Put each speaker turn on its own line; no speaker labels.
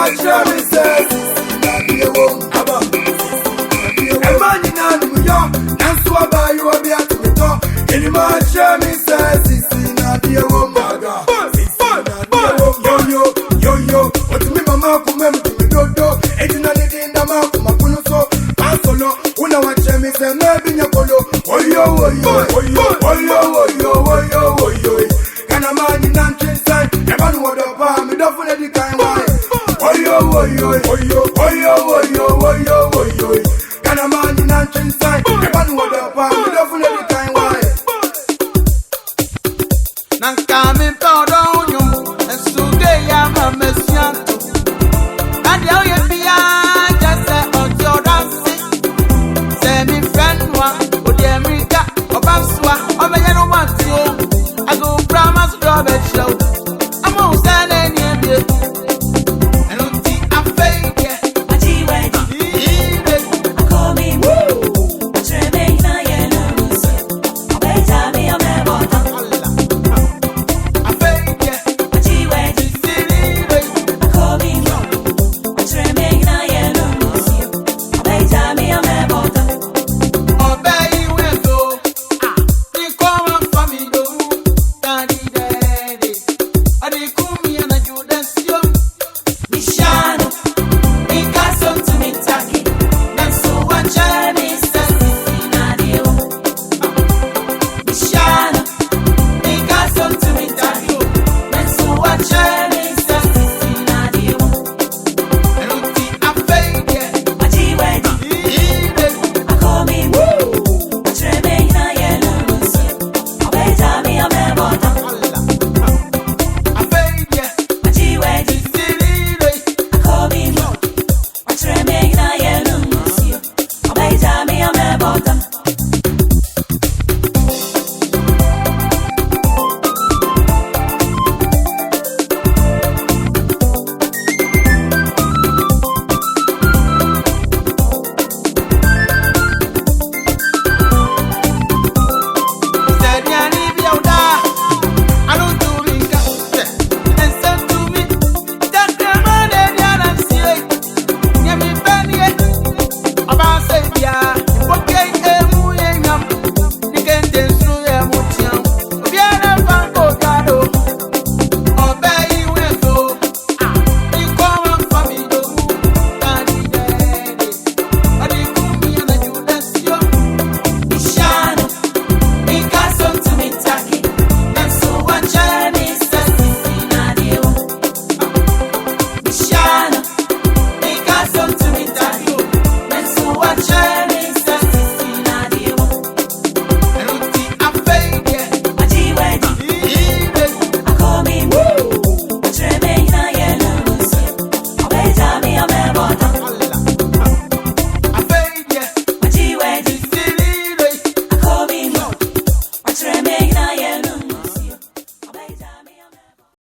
much me says be a woman about a man in New York, and so about you will be at the top. Any much me says be a woman. Yo, what's me, Mamma, come to me, Dodo, and in anything the mouth of my Punoso, Paa Solo, when I watch me say, maybe your polo, can a man in Nankin sign, a man would have palm, me don't let the kind wine. Can a man in Nankin sign, a man would have palm, me don't let the kind wine.
Nankami powder on you, and so gay, I'm a messiah. And